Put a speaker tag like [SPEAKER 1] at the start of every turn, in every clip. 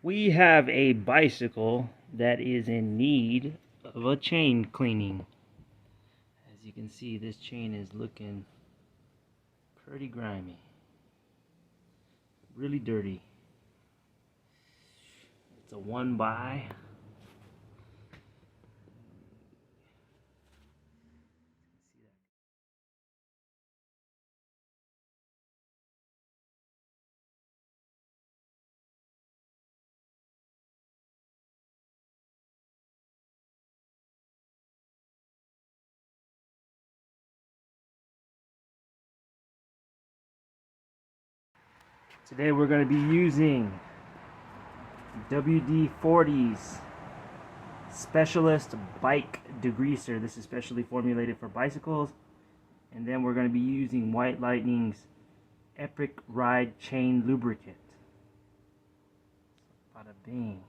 [SPEAKER 1] We have a bicycle that is in need of a chain cleaning. As you can see, this chain is looking pretty grimy, really dirty. It's a 1x. Today we're going to be using WD-40's Specialist Bike Degreaser. This is specially formulated for bicycles. And then we're going to be using White Lightning's Epic Ride Chain Lubricant. Bada bing.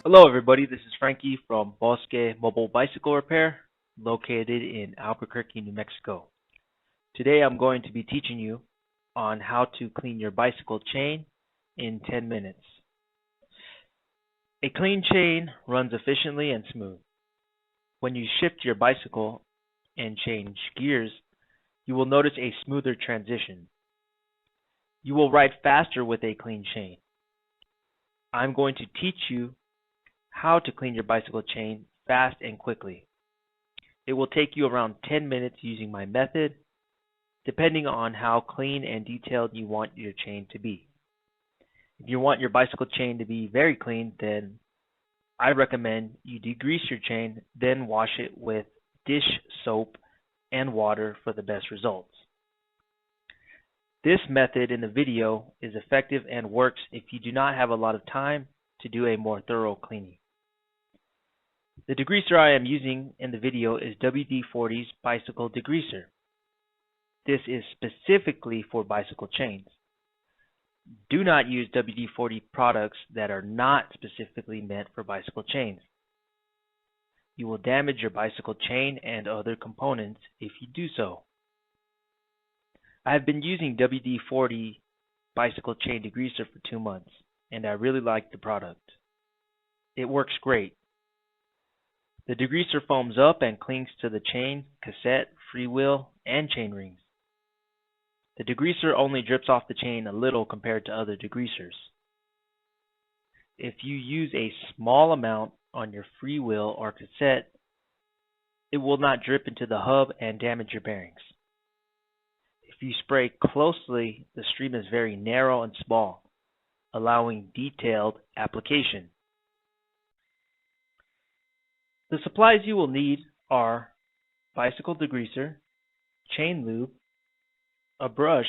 [SPEAKER 2] Hello, everybody. This is Frankie from Bosque Mobile Bicycle Repair, located in Albuquerque, New Mexico. Today, I'm going to be teaching you on how to clean your bicycle chain in 10 minutes. A clean chain runs efficiently and smooth. When you shift your bicycle and change gears, you will notice a smoother transition. You will ride faster with a clean chain. I'm going to teach you how to clean your bicycle chain fast and quickly. It will take you around 10 minutes using my method, depending on how clean and detailed you want your chain to be. If you want your bicycle chain to be very clean, then I recommend you degrease your chain, then wash it with dish soap and water for the best results. This method in the video is effective and works if you do not have a lot of time to do a more thorough cleaning. The degreaser I am using in the video is WD-40's Bicycle Degreaser. This is specifically for bicycle chains. Do not use WD-40 products that are not specifically meant for bicycle chains. You will damage your bicycle chain and other components if you do so. I have been using WD-40 Bicycle Chain Degreaser for 2 months, and I really like the product. It works great. The degreaser foams up and clings to the chain, cassette, freewheel, and chain rings. The degreaser only drips off the chain a little compared to other degreasers. If you use a small amount on your freewheel or cassette, it will not drip into the hub and damage your bearings. If you spray closely, the stream is very narrow and small, allowing detailed application. The supplies you will need are bicycle degreaser, chain lube, a brush,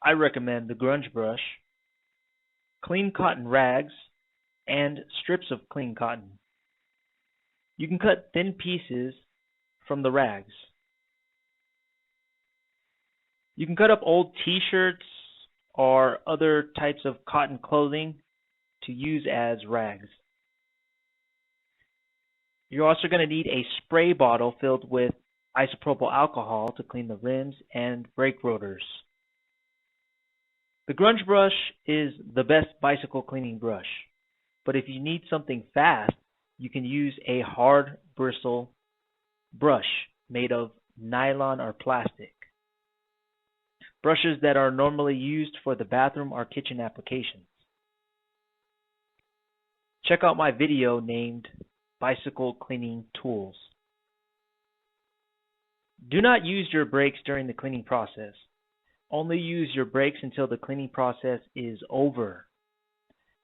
[SPEAKER 2] I recommend the Grunge Brush, clean cotton rags, and strips of clean cotton. You can cut thin pieces from the rags. You can cut up old t-shirts or other types of cotton clothing to use as rags. You're also going to need a spray bottle filled with isopropyl alcohol to clean the rims and brake rotors. The Grunge Brush is the best bicycle cleaning brush, but if you need something fast, you can use a hard bristle brush made of nylon or plastic. Brushes that are normally used for the bathroom or kitchen applications. Check out my video named Bicycle Cleaning Tools. Do not use your brakes during the cleaning process. Only use your brakes until the cleaning process is over.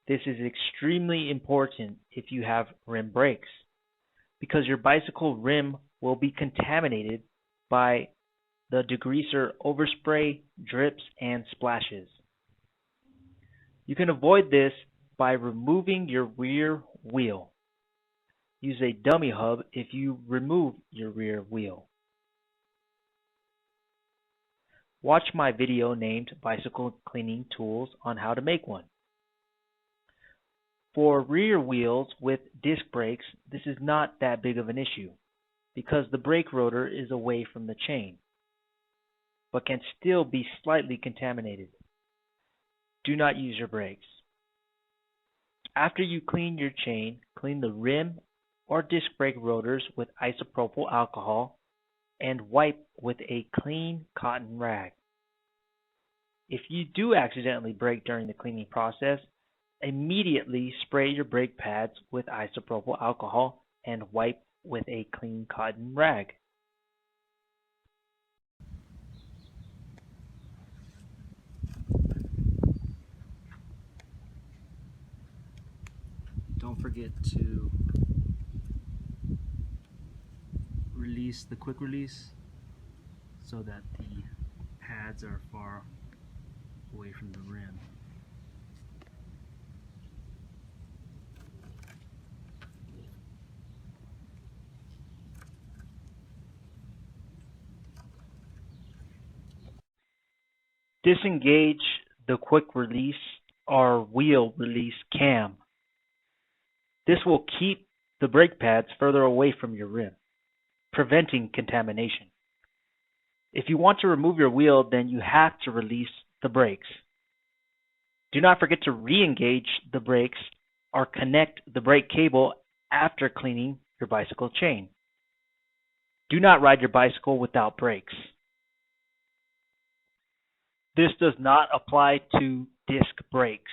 [SPEAKER 2] This is extremely important if you have rim brakes, because your bicycle rim will be contaminated by the degreaser overspray, drips, and splashes. You can avoid this by removing your rear wheel. Use a dummy hub if you remove your rear wheel. Watch my video named Bicycle Cleaning Tools on how to make one. For rear wheels with disc brakes, this is not that big of an issue because the brake rotor is away from the chain, but can still be slightly contaminated. Do not use your brakes. After you clean your chain, clean the rim or disc brake rotors with isopropyl alcohol and wipe with a clean cotton rag. If you do accidentally brake during the cleaning process, immediately spray your brake pads with isopropyl alcohol and wipe with a clean cotton rag.
[SPEAKER 1] Don't forget to release the quick release so that the pads are far away from the rim.
[SPEAKER 2] Disengage the quick release or wheel release cam. This will keep the brake pads further away from your rim, preventing contamination. If you want to remove your wheel, then you have to release the brakes. Do not forget to re-engage the brakes or connect the brake cable after cleaning your bicycle chain. Do not ride your bicycle without brakes. This does not apply to disc brakes.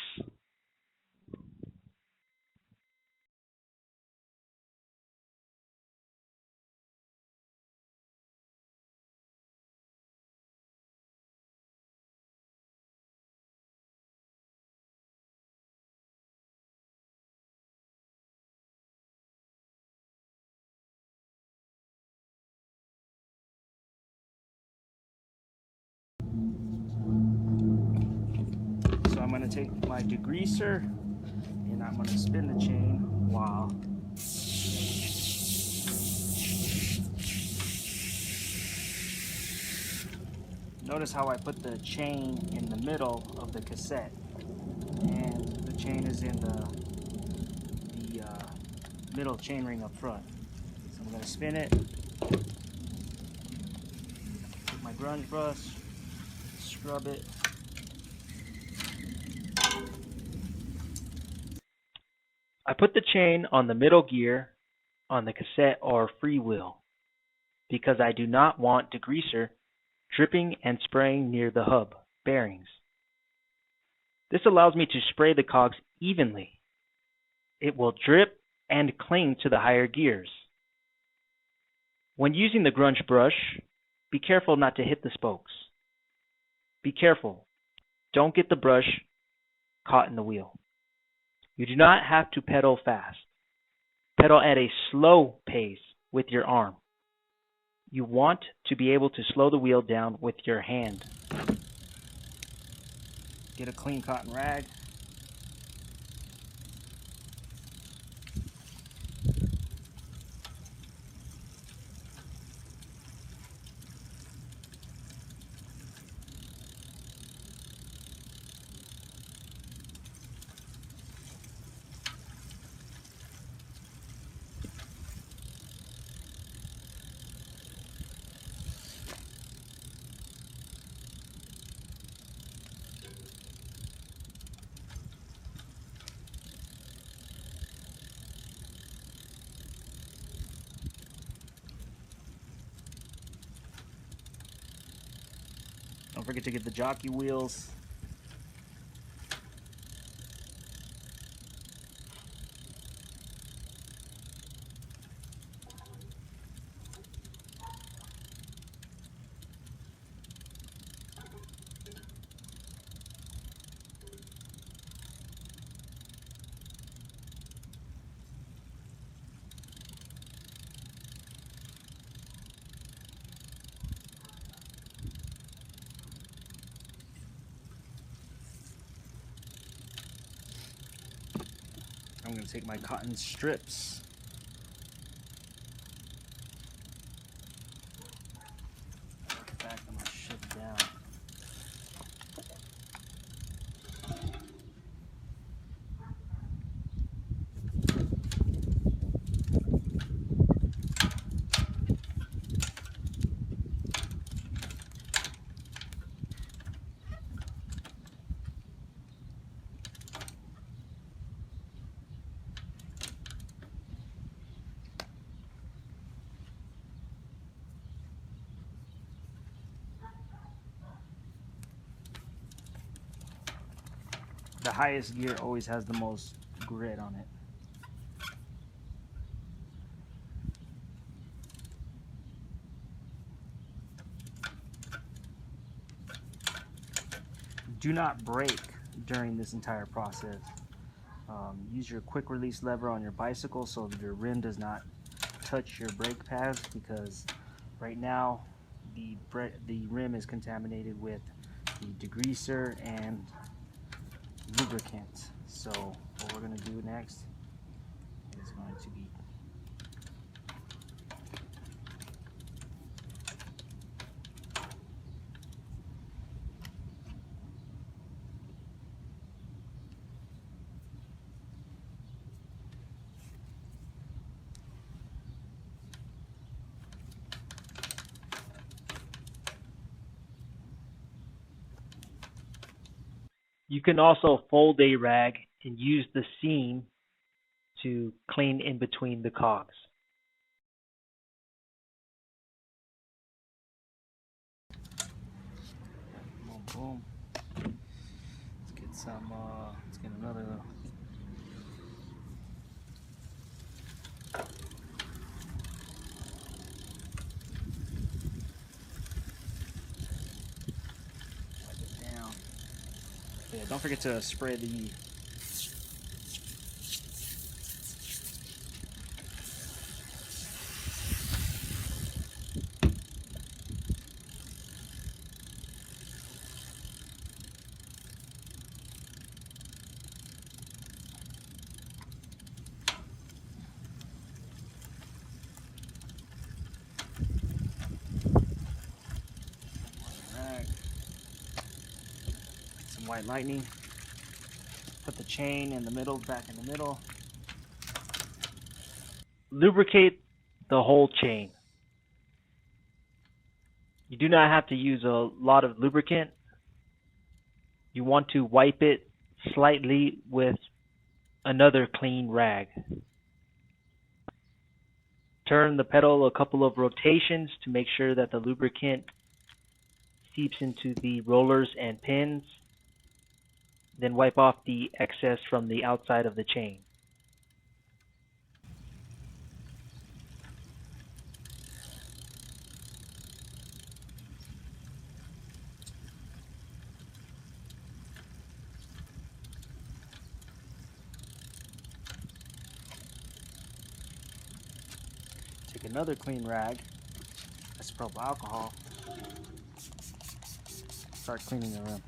[SPEAKER 1] So I'm going to take my degreaser and I'm going to spin the chain while notice how I put the chain in the middle of the cassette and the chain is in the middle chain ring up front. So I'm going to spin it with my Grunge Brush, scrub it.
[SPEAKER 2] I put the chain on the middle gear on the cassette or freewheel because I do not want degreaser dripping and spraying near the hub bearings. This allows me to spray the cogs evenly. It will drip and cling to the higher gears. When using the Grunge Brush, be careful not to hit the spokes. Be careful. Don't get the brush caught in the wheel. You do not have to pedal fast. Pedal at a slow pace with your arm. You want to be able to slow the wheel down with your hand.
[SPEAKER 1] Get a clean cotton rag. Don't forget to get the jockey wheels. I'm going to take my cotton strips. In fact, I'm going to shut it down. The highest gear always has the most grit on it. Do not brake during this entire process. Use your quick release lever on your bicycle so that your rim does not touch your brake pads, because right now the rim is contaminated with the degreaser and lubricant. So what we're going to do next is going to be
[SPEAKER 2] You can also fold a rag and use the seam to clean in between the cogs.
[SPEAKER 1] boom, boom. Let's get some. Let's get another. Wipe it down. Yeah, don't forget to spray the. Some white lightning. Put the chain in the middle, back in the middle.
[SPEAKER 2] Lubricate the whole chain. You do not have to use a lot of lubricant. You want to wipe it slightly with another clean rag. Turn the pedal a couple of rotations to make sure that the lubricant seeps into the rollers and pins. Then wipe off the excess from the outside of the chain.
[SPEAKER 1] another clean rag, isopropyl alcohol, start cleaning the rim.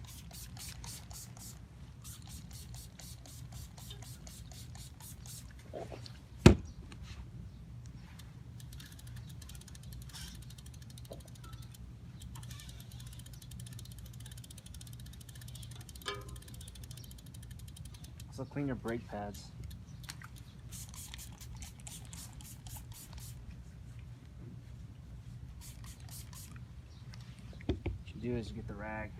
[SPEAKER 1] Also clean your brake pads. What you do is you get the rag,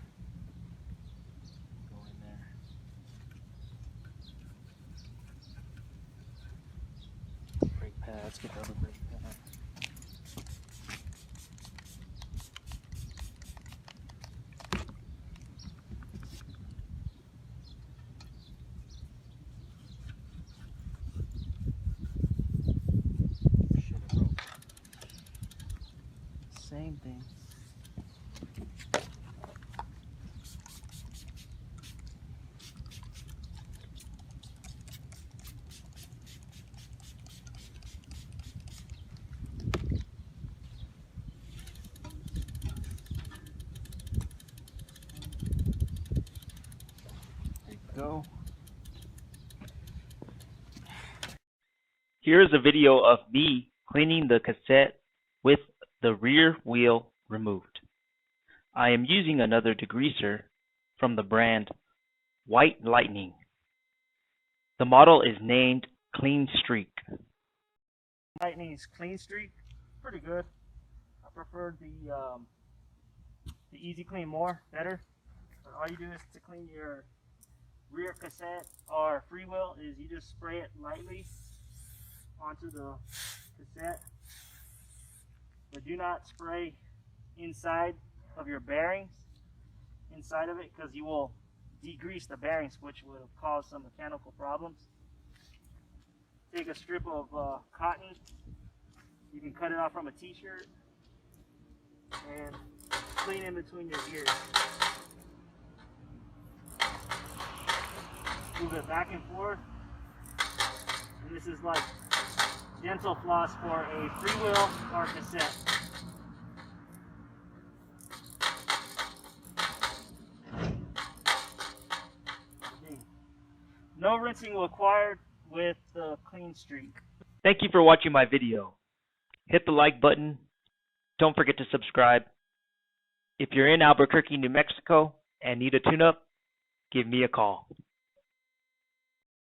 [SPEAKER 1] go in there. Brake pads, get the other brake pad. Same thing. There you go.
[SPEAKER 2] Here is a video of me cleaning the cassette with the rear wheel removed. I am using another degreaser from the brand White Lightning. The model is named Clean Streak.
[SPEAKER 1] Lightning's Clean Streak, pretty good. I prefer the Easy Clean more, better. But all you do is to clean your rear cassette or freewheel is you just spray it lightly onto the cassette, but do not spray inside of your bearings, inside of it, because you will degrease the bearings, which will cause some mechanical problems. Take a strip of cotton, you can cut it off from a t-shirt, and clean in between your ears. Move it back and forth, and this is like dental floss for a freewheel or cassette. No rinsing required with the Clean Streak.
[SPEAKER 2] Thank you for watching my video. Hit the like button. Don't forget to subscribe. If you're in Albuquerque, New Mexico and need a tune-up, give me a call.